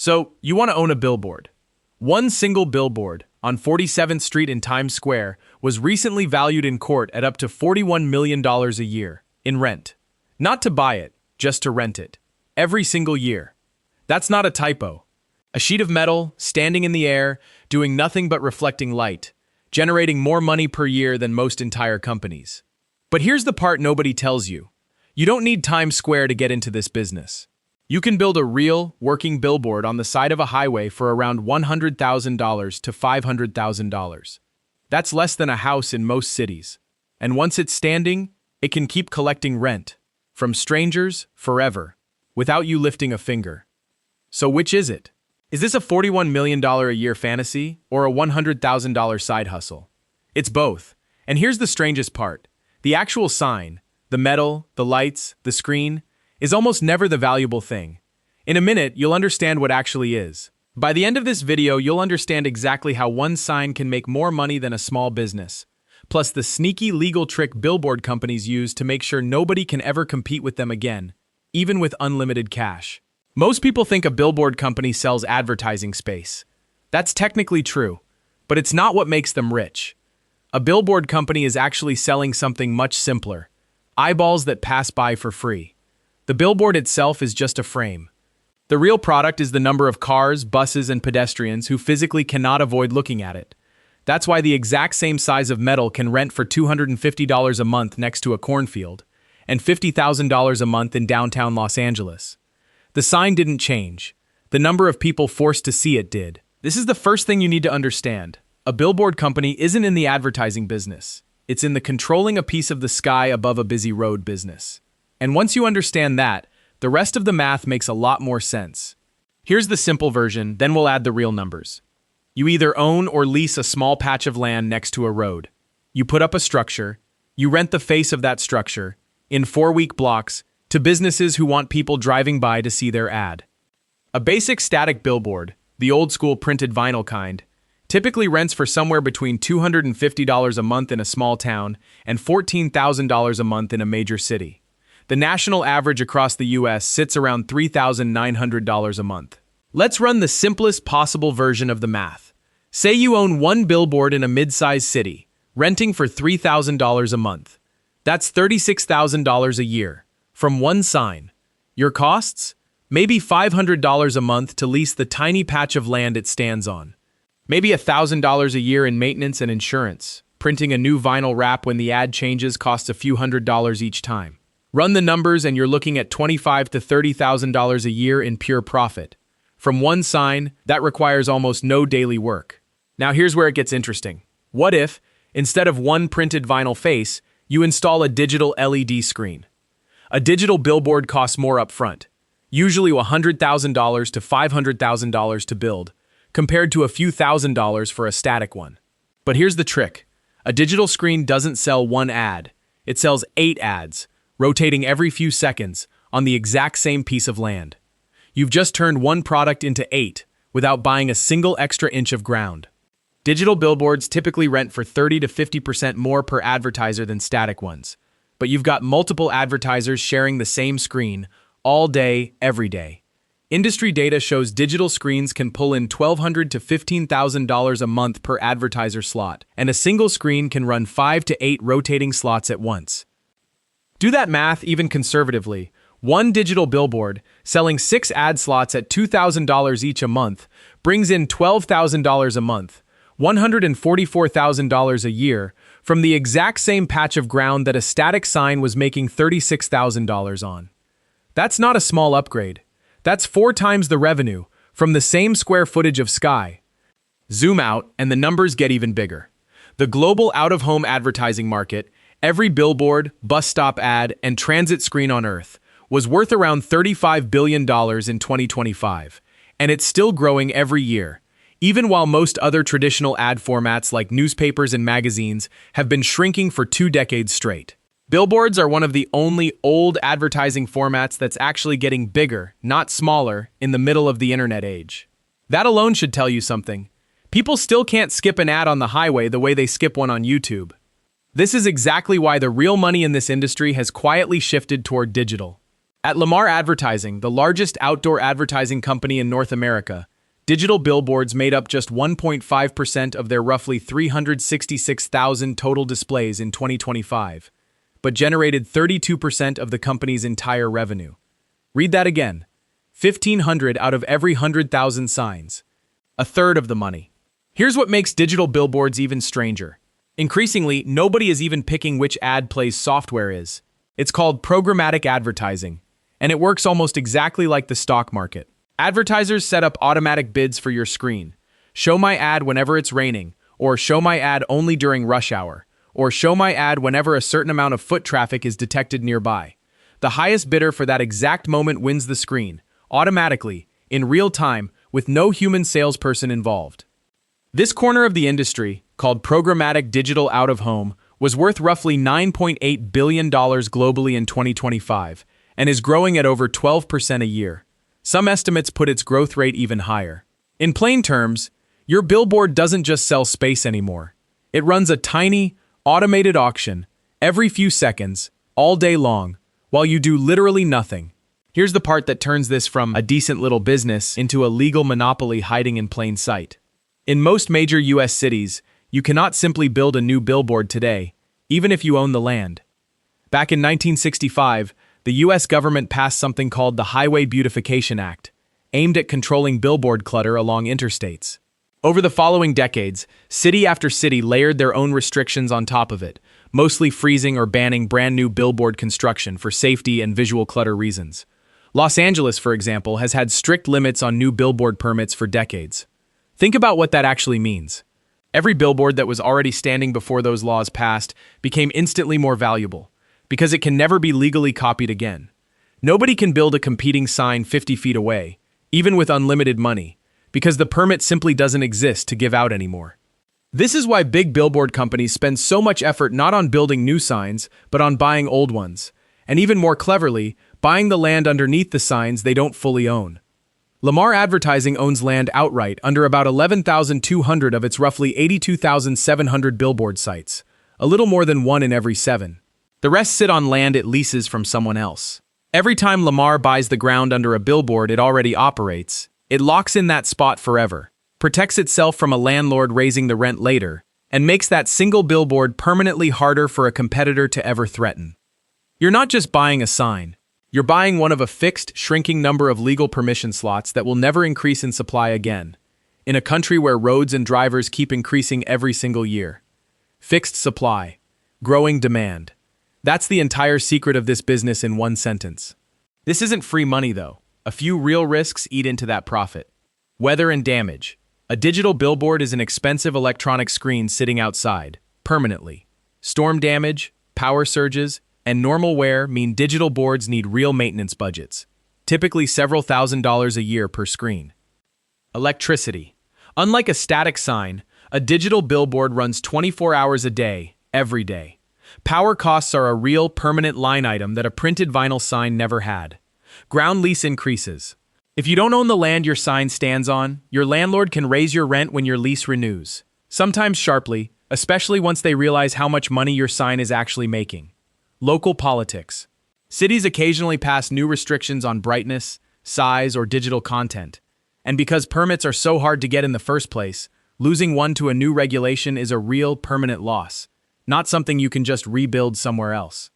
So, you want to own a billboard. One single billboard on 47th Street in Times Square was recently valued in court at up to $41 million a year in rent. Not to buy it, just to rent it. Every single year. That's not a typo. A sheet of metal, standing in the air, doing nothing but reflecting light, generating more money per year than most entire companies. But here's the part nobody tells you. You don't need Times Square to get into this business. You can build a real, working billboard on the side of a highway for around $100,000 to $500,000. That's less than a house in most cities. And once it's standing, it can keep collecting rent. From strangers, forever. Without you lifting a finger. So which is it? Is this a $41 million a year fantasy or a $100,000 side hustle? It's both. And here's the strangest part. The actual sign, the metal, the lights, the screen, is almost never the valuable thing. In a minute, you'll understand what actually is. By the end of this video, you'll understand exactly how one sign can make more money than a small business. Plus the sneaky legal trick billboard companies use to make sure nobody can ever compete with them again, even with unlimited cash. Most people think a billboard company sells advertising space. That's technically true, but it's not what makes them rich. A billboard company is actually selling something much simpler. Eyeballs that pass by for free. The billboard itself is just a frame. The real product is the number of cars, buses, and pedestrians who physically cannot avoid looking at it. That's why the exact same size of metal can rent for $250 a month next to a cornfield, and $50,000 a month in downtown Los Angeles. The sign didn't change. The number of people forced to see it did. This is the first thing you need to understand. A billboard company isn't in the advertising business. It's in the controlling a piece of the sky above a busy road business. And once you understand that, the rest of the math makes a lot more sense. Here's the simple version, then we'll add the real numbers. You either own or lease a small patch of land next to a road. You put up a structure. You rent the face of that structure, in 4-week blocks, to businesses who want people driving by to see their ad. A basic static billboard, the old-school printed vinyl kind, typically rents for somewhere between $250 a month in a small town and $14,000 a month in a major city. The national average across the US sits around $3,900 a month. Let's run the simplest possible version of the math. Say you own one billboard in a mid-sized city, renting for $3,000 a month. That's $36,000 a year, from one sign. Your costs? Maybe $500 a month to lease the tiny patch of land it stands on. Maybe $1,000 a year in maintenance and insurance. Printing a new vinyl wrap when the ad changes costs a few $100s each time. Run the numbers and you're looking at $25,000 to $30,000 a year in pure profit. From one sign, that requires almost no daily work. Now here's where it gets interesting. What if, instead of one printed vinyl face, you install a digital LED screen? A digital billboard costs more upfront, usually $100,000 to $500,000 to build, compared to a few $1,000s for a static one. But here's the trick. A digital screen doesn't sell one ad. It sells 8 ads, rotating every few seconds on the exact same piece of land. You've just turned one product into 8 without buying a single extra inch of ground. Digital billboards typically rent for 30 to 50% more per advertiser than static ones, but you've got multiple advertisers sharing the same screen all day, every day. Industry data shows digital screens can pull in $1,200 to $15,000 a month per advertiser slot, and a single screen can run 5 to 8 rotating slots at once. Do that math even conservatively. One digital billboard, selling 6 ad slots at $2,000 each a month, brings in $12,000 a month, $144,000 a year, from the exact same patch of ground that a static sign was making $36,000 on. That's not a small upgrade. That's 4 times the revenue, from the same square footage of sky. Zoom out, and the numbers get even bigger. The global out-of-home advertising market, every billboard, bus stop ad, and transit screen on Earth, was worth around $35 billion in 2025, and it's still growing every year, even while most other traditional ad formats like newspapers and magazines have been shrinking for 2 decades straight. Billboards are one of the only old advertising formats that's actually getting bigger, not smaller, in the middle of the internet age. That alone should tell you something. People still can't skip an ad on the highway the way they skip one on YouTube. This is exactly why the real money in this industry has quietly shifted toward digital. At Lamar Advertising, the largest outdoor advertising company in North America, digital billboards made up just 1.5% of their roughly 366,000 total displays in 2025, but generated 32% of the company's entire revenue. Read that again. 1,500 out of every 100,000 signs. A third of the money. Here's what makes digital billboards even stranger. Increasingly, nobody is even picking which ad plays software is. It's called programmatic advertising, and it works almost exactly like the stock market. Advertisers set up automatic bids for your screen. Show my ad whenever it's raining, or show my ad only during rush hour, or show my ad whenever a certain amount of foot traffic is detected nearby. The highest bidder for that exact moment wins the screen, automatically, in real time, with no human salesperson involved. This corner of the industry, called programmatic digital out-of-home, was worth roughly $9.8 billion globally in 2025, and is growing at over 12% a year. Some estimates put its growth rate even higher. In plain terms, your billboard doesn't just sell space anymore. It runs a tiny, automated auction every few seconds, all day long, while you do literally nothing. Here's the part that turns this from a decent little business into a legal monopoly hiding in plain sight. In most major US cities, you cannot simply build a new billboard today, even if you own the land. Back in 1965, the US government passed something called the Highway Beautification Act, aimed at controlling billboard clutter along interstates. Over the following decades, city after city layered their own restrictions on top of it, mostly freezing or banning brand new billboard construction for safety and visual clutter reasons. Los Angeles, for example, has had strict limits on new billboard permits for decades. Think about what that actually means. Every billboard that was already standing before those laws passed became instantly more valuable, because it can never be legally copied again. Nobody can build a competing sign 50 feet away, even with unlimited money, because the permit simply doesn't exist to give out anymore. This is why big billboard companies spend so much effort not on building new signs, but on buying old ones, and even more cleverly, buying the land underneath the signs they don't fully own. Lamar Advertising owns land outright under about 11,200 of its roughly 82,700 billboard sites, a little more than 1 in every 7. The rest sit on land it leases from someone else. Every time Lamar buys the ground under a billboard it already operates, it locks in that spot forever, protects itself from a landlord raising the rent later, and makes that single billboard permanently harder for a competitor to ever threaten. You're not just buying a sign. You're buying one of a fixed, shrinking number of legal permission slots that will never increase in supply again, in a country where roads and drivers keep increasing every single year. Fixed supply, growing demand. That's the entire secret of this business in one sentence. This isn't free money, though. A few real risks eat into that profit. Weather and damage. A digital billboard is an expensive electronic screen sitting outside, permanently. Storm damage, power surges, and normal wear mean digital boards need real maintenance budgets, typically several $1,000s a year per screen. Electricity. Unlike a static sign, a digital billboard runs 24 hours a day, every day. Power costs are a real, permanent line item that a printed vinyl sign never had. Ground lease increases. If you don't own the land your sign stands on, your landlord can raise your rent when your lease renews, sometimes sharply, especially once they realize how much money your sign is actually making. Local politics. Cities occasionally pass new restrictions on brightness, size, or digital content. And because permits are so hard to get in the first place, losing one to a new regulation is a real, permanent loss, not something you can just rebuild somewhere else.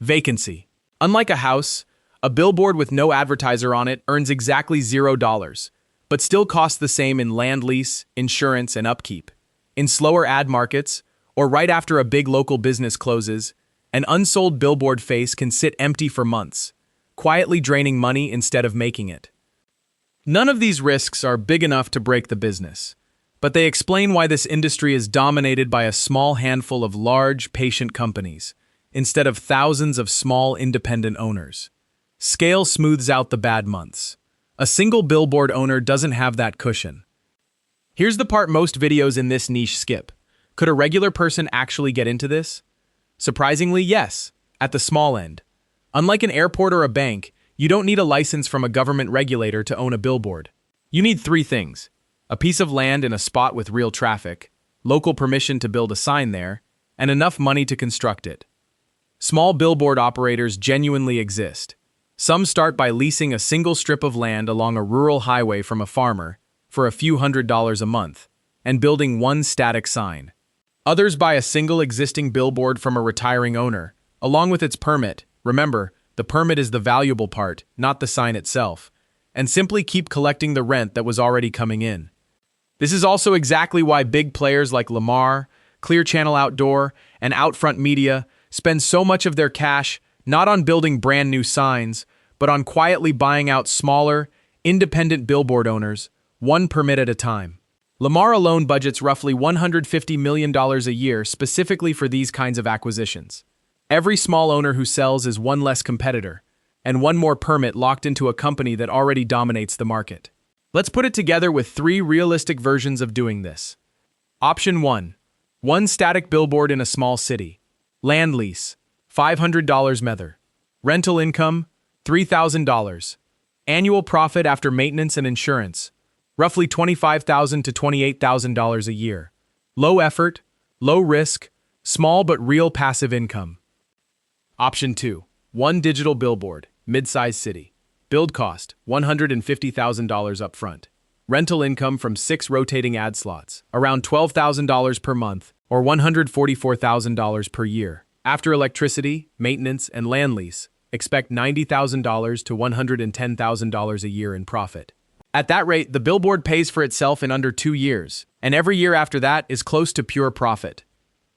Vacancy. Unlike a house, a billboard with no advertiser on it earns exactly $0, but still costs the same in land lease, insurance, and upkeep. In slower ad markets, or right after a big local business closes, an unsold billboard face can sit empty for months, quietly draining money instead of making it. None of these risks are big enough to break the business, but they explain why this industry is dominated by a small handful of large, patient companies, instead of thousands of small, independent owners. Scale smooths out the bad months. A single billboard owner doesn't have that cushion. Here's the part most videos in this niche skip. Could a regular person actually get into this? Surprisingly, yes, at the small end. Unlike an airport or a bank, you don't need a license from a government regulator to own a billboard. You need 3 things: a piece of land in a spot with real traffic, local permission to build a sign there, and enough money to construct it. Small billboard operators genuinely exist. Some start by leasing a single strip of land along a rural highway from a farmer for a few $100s a month and building one static sign. Others buy a single existing billboard from a retiring owner, along with its permit. Remember, the permit is the valuable part, not the sign itself, and simply keep collecting the rent that was already coming in. This is also exactly why big players like Lamar, Clear Channel Outdoor, and Outfront Media spend so much of their cash not on building brand new signs, but on quietly buying out smaller, independent billboard owners, one permit at a time. Lamar alone budgets roughly $150 million a year specifically for these kinds of acquisitions. Every small owner who sells is one less competitor, and one more permit locked into a company that already dominates the market. Let's put it together with 3 realistic versions of doing this. Option 1. One static billboard in a small city. Land lease, $500 mether. Rental income, $3,000. Annual profit after maintenance and insurance, roughly $25,000 to $28,000 a year. Low effort, low risk, small but real passive income. Option 2. One digital billboard, mid-sized city. Build cost, $150,000 upfront. Rental income from 6 rotating ad slots, around $12,000 per month or $144,000 per year. After electricity, maintenance, and land lease, expect $90,000 to $110,000 a year in profit. At that rate, the billboard pays for itself in under 2 years, and every year after that is close to pure profit.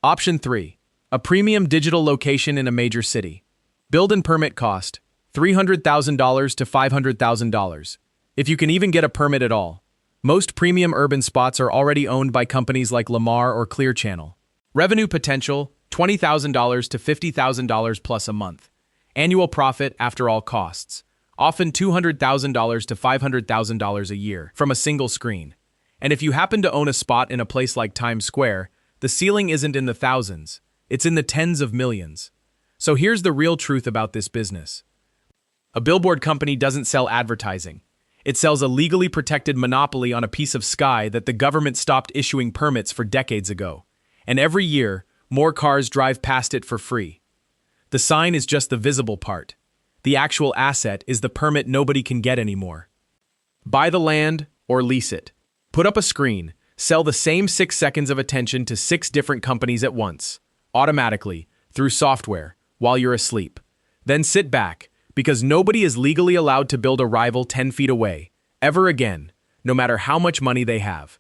Option 3. A premium digital location in a major city. Build and permit cost, $300,000 to $500,000, if you can even get a permit at all. Most premium urban spots are already owned by companies like Lamar or Clear Channel. Revenue potential, $20,000 to $50,000 plus a month. Annual profit after all costs, often $200,000 to $500,000 a year from a single screen. And if you happen to own a spot in a place like Times Square, the ceiling isn't in the thousands, it's in the tens of millions. So here's the real truth about this business. A billboard company doesn't sell advertising. It sells a legally protected monopoly on a piece of sky that the government stopped issuing permits for decades ago. And every year, more cars drive past it for free. The sign is just the visible part. The actual asset is the permit nobody can get anymore. Buy the land or lease it. Put up a screen. Sell the same 6 seconds of attention to 6 different companies at once, automatically, through software, while you're asleep. Then sit back, because nobody is legally allowed to build a rival 10 feet away, ever again, no matter how much money they have.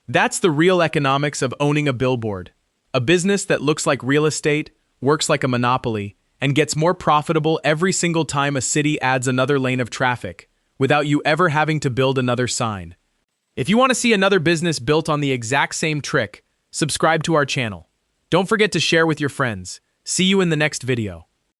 That's the real economics of owning a billboard. A business that looks like real estate, works like a monopoly, and gets more profitable every single time a city adds another lane of traffic, without you ever having to build another sign. If you want to see another business built on the exact same trick, subscribe to our channel. Don't forget to share with your friends. See you in the next video.